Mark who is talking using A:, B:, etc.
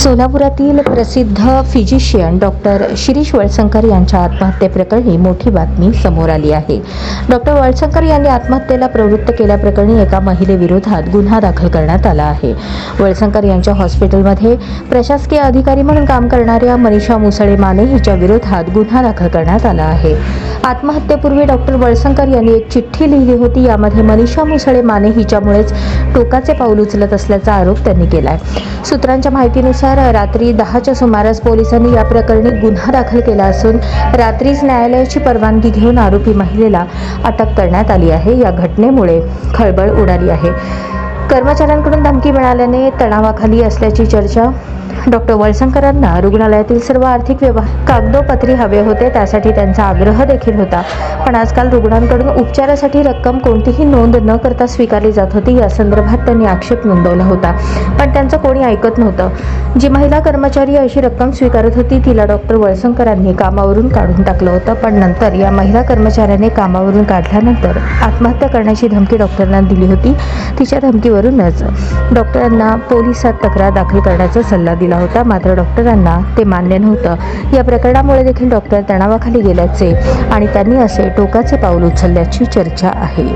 A: सोलापुरातील प्रसिद्ध physician doctor Shirish Walsankar यांच्या आत्महत्येप्रकरणी मोठी बातमी समोर आली आहे. डॉक्टर वळसंकर यांनी आत्महत्येला प्रवृत्त केल्याप्रकरणी एका महिलेविरोधात गुन्हा दाखल करण्यात आला आहे. वळसंकर यांच्या हॉस्पिटलमध्ये प्रशासकीय अधिकारी म्हणून काम करणाऱ्या मनीषा मुसळे माने हिच्या विरोधात गुन्हा दाखल करण्यात आला आहे. आत्महत्येपूर्वी डॉक्टर वळसंकर यांनी एक चिठ्ठी लिहिली होती. यामध्ये मनीषा मुसळे माने हिच्यामुळेच टोकाचे पाऊल उचलत असल्याचा आरोप त्यांनी केलाय. सूत्रांच्या माहितीनुसार रात्री 10च्या सुमारास पोलिसांनी या प्रकरणी गुन्हा दाखल केला असून रात्रीच न्यायालयाची परवानगी घेऊन आरोपी महिलेला अटक करण्यात आली आहे. या घटनेमुळे खळबळ उडाली आहे. कर्मचाऱ्यांकडून धमकी मिळाल्याने तणावाखाली असल्याची चर्चा. डॉक्टर वळसंकरांना रुग्णालयातील सर्व आर्थिक व्यवहार कागदोपत्री हवे होते, त्यासाठी त्यांचा आग्रह देखील होता. पण आजकाल रुग्णांकडून उपचारासाठी रक्कम कोणतीही नोंद न करता स्वीकारली जात होती. या संदर्भात त्यांनी आक्षेप नोंदवला होता, पण त्यांचं कोणी ऐकत नव्हतं. जी महिला कर्मचारी अशी रक्कम स्वीकारत होती तिला डॉक्टर वळसंकरांनी कामावरून काढून टाकलं होतं. पण नंतर या महिला कर्मचाऱ्याने कामावरून काढल्यानंतर आत्महत्या करण्याची धमकी डॉक्टरांना दिली होती. तिच्या धमकीवरूनच डॉक्टरांना पोलिसात तक्रार दाखल करण्याचा सल्ला दिला होता. मात्र डॉक्टरांना ते मान्य नव्हतं. या प्रकरणामुळे देखील डॉक्टर तणावाखाली गेल्याचे आणि त्यांनी असे टोकाचे पाऊल उचलल्याची चर्चा आहे.